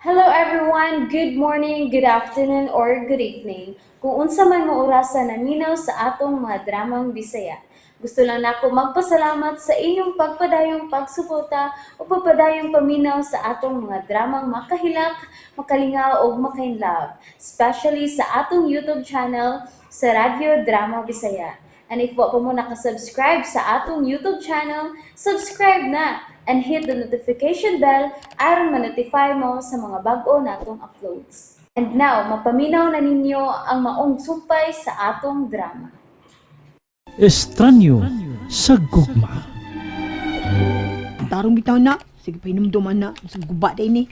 Hello everyone, good morning, good afternoon, or good evening. Kung unsa man mo orasan naminaw sa atong mga dramang Bisaya. Gusto lang nako magpasalamat sa inyong pagpadayong pagsuporta o pagpadayong paminaw sa atong mga dramang makahilak, makalingaw o makainlove, especially sa atong YouTube channel sa Radyo Drama Bisaya. And if wa pa mo nakasubscribe sa atong YouTube channel, subscribe na and hit the notification bell aron ma-notify mo sa mga bag-o natong uploads. And now, mapaminaw na ninyo ang maong sumpay sa atong drama. Estranyo sa gugma. Tarong bitaw na. Sige pa inumduman na. Sa guba day ni.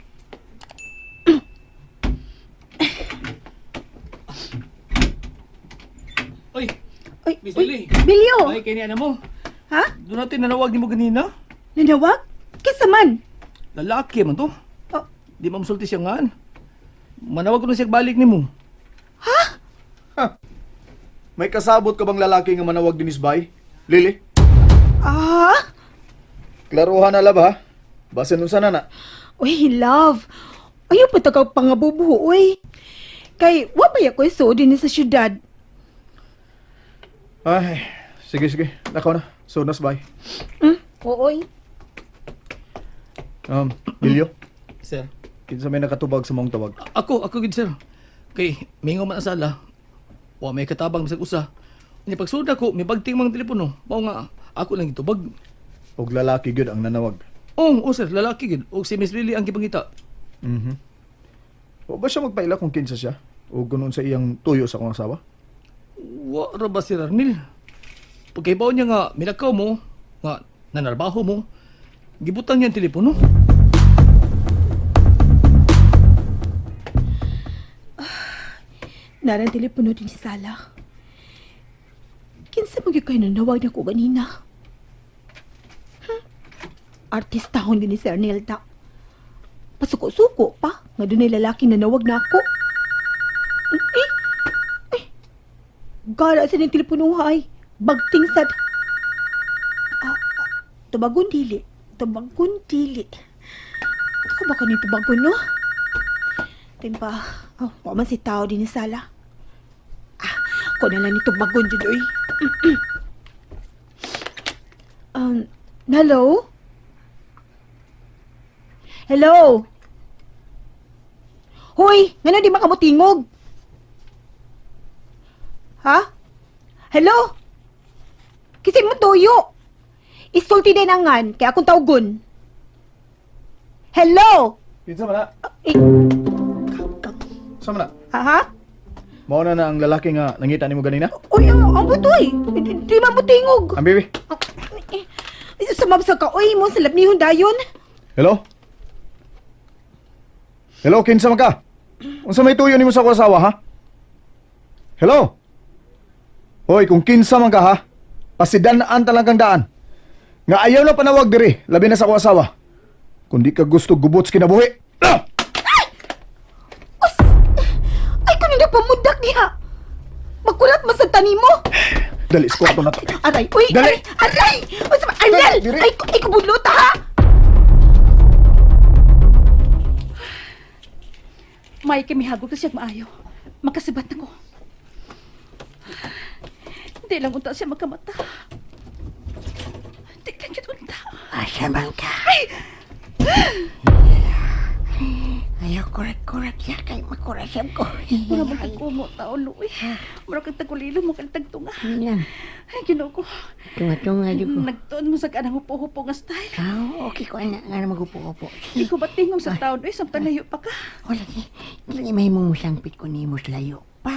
Oy, Ay, Miss uy, Lily. Bilyo! Ay, kaya niya mo. Ha? Doon natin nanawag ni mo ganina. Nanawag? Kisa man? Lalaki man to. Oh, Di mamsulti siya nga. Manawag ko na siya balik ni mo. May kasabot ka bang lalaki nga manawag din isbay? Lily? ah? Klaruhan na lab ha? Base nun sana na. Uy, love. Ayaw pa tagaw pangabubuho, uy. Kay, wapay ako iso din sa syudad. Ay, sige. Nakaw na. So, nasbay. Ooy. Bilyo, Sir. kinsa may nakatubag sa mong tawag. Ako gid sir. Kay, mingaw man ang sala. Wa may katabang bisag usa. Nya pagsuda ko, may bagting mang telepono. Mao nga, ako lang itubag. Og lalaki gyud ang nanawag. Oh, sir, lalaki gid. Og si Miss Lily ang gipangita. O ba siya magpaila kung kinsa siya? O gunon sa iyang tuyo sa kong asawa? Wa ra ba si Arnil? Pagkaibaw niya nga, minakaw mo, nga nanarbaho mo, gibutang niya ang telepono. Narang telepono din si Sala. Kinsa mo kayo nanawag na ko ganina? Artistahon din ni Sir Nelta. Pasuko-suko pa. Nga doon ay lalaki nanawag na ako. Gala sa ng teleponuhay. Bagting sad. Tubagon dili. Ako ba kanito tubagon, no? Timpa, paman si tao din ni Sala. Ako na lang nito bagon dyan, oy. Hello? Hello? Hoy, ngano di makamutingog? Ha? Hello? Kasi mo tuyo. Isulti din angan, kaya akong tawgon. Hello? Kinsa man na? Sa man na? Ha? Mao na ang lalaki nga nangita nimo ganina? Uy, ang butoy. Di man butingog. Ang baby. Sumabsa ka, uy, mo sa labnihon dayon. Hello? Hello, kinsa man ka? Unsa may tuyo nimo sa akong asawa ha? Hello? Hoy, kung kinsa man ka ha? Pasidanaan talagang daan. Nga ayaw na panawag diri, labi na sa akong asawa. Kung di ka gusto gubots kinabuhi. Ah! Ay, kung hindi pamudak niya. Magkulat mo sa tani mo. Dali, squato na to. Aray, uy, Dali. aray. Aral, Dali, diri. ay, kubudlot ha. May kamihago ko siya maayo. Makasibat na ko. Hindi lang unta siya makamata. Hindi lang yun unta. Asa man ka? Ayaw korek-korek siya kay makurasam ko. Mura magkagumo taon, Luy. Mura kang tagulilo mo kang tagtunga. Yan. Ay, ginoo ko. Tunga-tunga di ko. Nagtuon mo sa kanang hupo-hupo nga style. Okay ko na nga na magupo-upo. Hindi ko ba tingong sa taon, uy, samtang layo pa ka. O lagi, hindi may mong ko ni mo layo pa.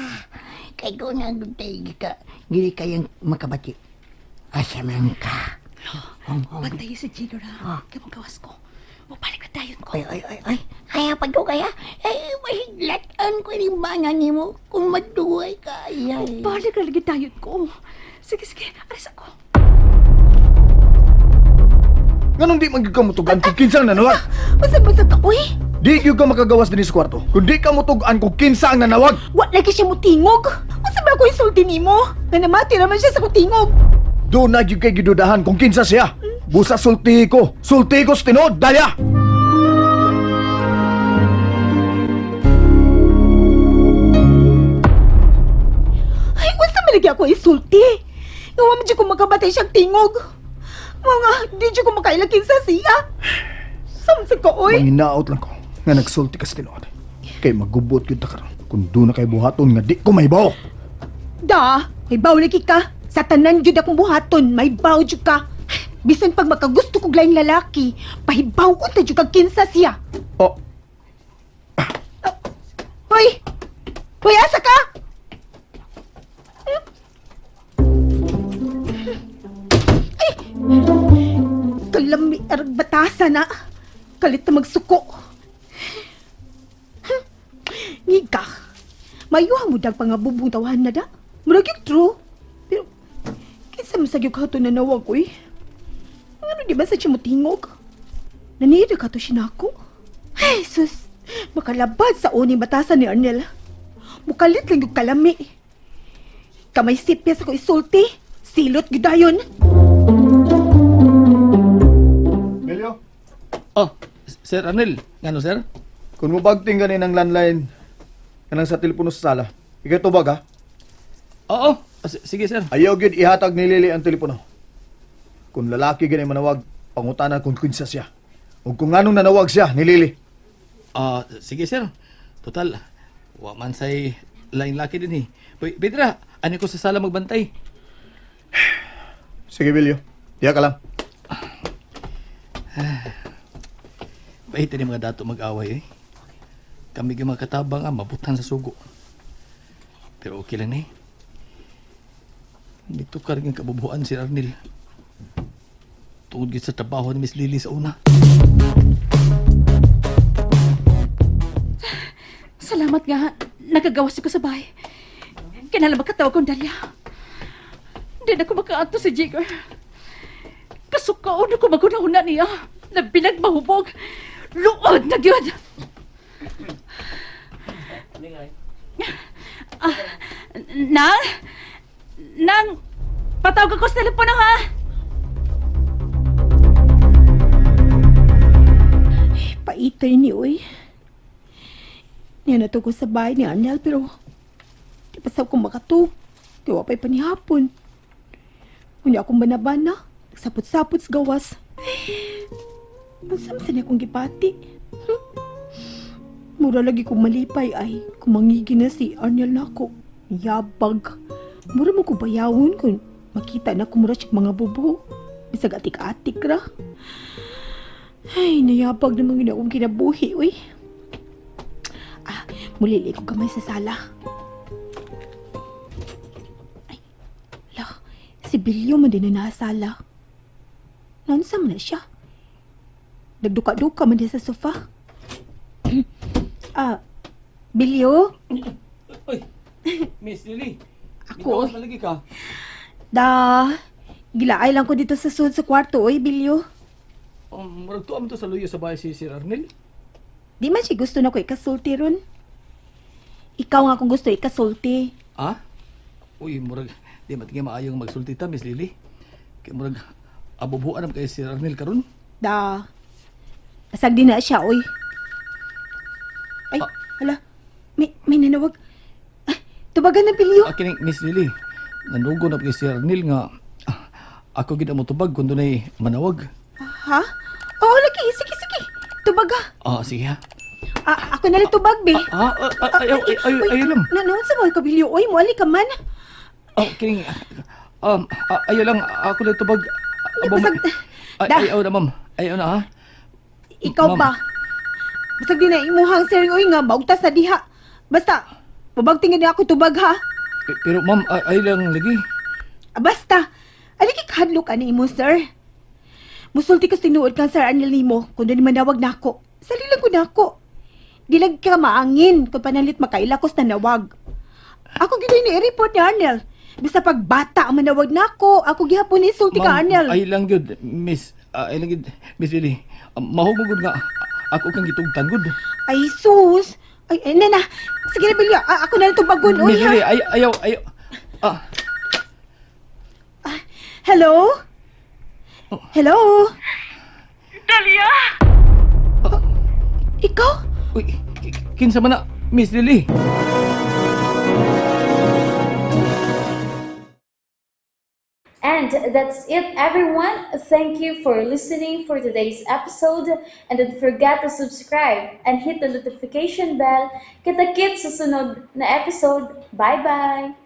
Kay ko na gutay ka. Gili kayang makabati. Asa man ka? Pantay si Gino na. Kaya gawas ko. Mabalik na tayo ko. Ay. Kaya pa ko kaya? Ay, mahiglatan ko rin bana ni mo kung maduhay ka. Ay. Balik na lagi tayo ko. Sige, alis ako. Nganong di magkakamutugan kung kinsa ang nanawag? Basta ka, uy. Di gyud ka makagawas din sa kwarto. Kung di ka mutugan kung kinsa ang nanawag. Wa lagi siya mutingog. Basta ba ako isulti ni mo? Nga namati naman siya sa kutingog. Doon na gyud kay gidudahan kung kinsa siya. Busa sulti ko sa tinod, daya! lagi ako isulti. Nga mo ko makabatay siyang tingog. Mga, di dyan ko makailakin sa siya. Samsa ka, oy. Manginaot lang ko nga nagsulti ka sa tinuod. Kay magubot yun ta karon. Kung doon na kay buhaton nga di ko may bawo. Da, may baw lagi ka. Sa tanan jud akong buhaton, may baw jud ka. Bisan pag makagusto kog laing lalaki, pahibaw ko ta jud kag kinsa siya. Oh, Hoy! Hoy, asa ka? Ay! Kalami arag batasa na. Kalit na magsuko. Ngika, mayuha mo dag pangabubong tawahan na da. Murag yung true. Pero, kinsa masagyog ka ito na nawag ko eh. Ano di ba sa siya motingog? Nanira ka to sinako? Ay, sus. Makalabad sa uning batasan ni Arnel. Mukalit lang yung kalami. Kamay sipyas ako isulti. Silot gidayon. Melio, Oh, Sir Arnel. Ngano, sir? kung mubagting ganin ang landline kanang sa telepono sa sala, ikaw tubag ha? Oo. Sige, sir. Ayaw gyud ihatag ni Lily ang telepono. Kung lalaki gani manawag, pangutanan kung kinsa siya. O kung anong nanawag siya ni Lily. Sige, sir. Total, wa man say lain laki din eh. Pedra, ani ko sa sala magbantay. Sige, Bilyo. Diya ka lang. Bahita ni mga dato mag-away eh. Kami yung mga katabang mabutan sa sugo. Pero okay lang na eh. Dito ka rin ang kabubuan si Arnel. Tungod sa trabaho ni Miss Lily sa una. Salamat nga. Nagagawas ko sa bahay. Kinala makatawag kong Dalia. Hindi na ko makaanto si Jigger. Kasukaon ako magunahuna niya na pinagmahubog. Luod na gyud. Nang? Nang? Patawag ako sa telepono ha? Paitay ni uy. Niya na to ko sa bahay ni Arnel pero di pa sa akong makatug. Kaya wapay panihapon. Unya akong banabana. Nagsapot-sapot sa gawas. Masamsa niya akong gipati. Mura lagi kong malipay ay kumangigi na si Arnel na ako. Yabag. Mura mo ko bayawon kung makita na kumura siya mga bubo. Bisag atik-atik ra. Ay, nayabag naman yun akong kinabuhi, uy. Mulili ko gamay sa sala. Ay, la, si Bilyo man din na nasala. Nansa man na siya. Nagduka-duka man din sa sofa. Bilyo? Uy, Miss Lily. Ako, Bitawas malagi ka. Da, gilaay lang ko dito sa sud sa kwarto, oy, Bilyo. Murag tuwa mo to sa luyo sa bahay si Sir Arnel. Di man siya gusto na ko ikasulti ron. Ikaw nga kung gusto ikasulti. Ah? Uy, murag, di matigay maayong magsulti ta, Miss Lily. Kaya murag, abubuan naman kay Sir Arnel karon. Da, asag din na siya, oy. Ay, hala, may nanawag. Ay, tubagan na, Bilyo. Kining Miss Lily, nanugo na kay Sir Arnel nga, ako gid mo tubag kung dunay manawag. Ha? Oo, lagi, sige. Tubaga. Sige ha. Ako na lang tubag, be. Ayaw lang. Nanoon sa mga kabilyo, oy, muali ka man. Kining, ayaw lang, ako lang tubag. Basag, da, Ayaw na, ma'am. Ayaw na, ha? ikaw Ma'am. pa. Basag din na imuhang sir, oy nga, baugtas sa diha. Basta, pabagtingin na ako tubag, ha? Pero, ma'am, ayaw lang lagi. Basta, aliki kahadlo ka ni imo, sir. Musulti ko tinuod kang Sir Arnel nimo kung doon manawag na ako. Salilang ko na ako. Dilag ka maangin kung panalit makailakos na nawag. Ako ginoy ni i-report ni Arnel. Basta pag bata ang manawag na ako gihapon ni sulti ka Arnel. Ayaw lang yun, Miss. Ayaw lang yun, Miss Lily. Mahugugod nga. Ako kang gitugtan, good. Ay, sus. Ay, nana. Sige na, Bilya. Ako na lang tubagon. Miss Lily, ayaw. Hello? Hello? Dalia! Ikaw? Uy, kinsa man na, Miss Lily. And that's it, everyone. Thank you for listening for today's episode. And don't forget to subscribe and hit the notification bell. Kita-kits sa sunod na episode. Bye-bye!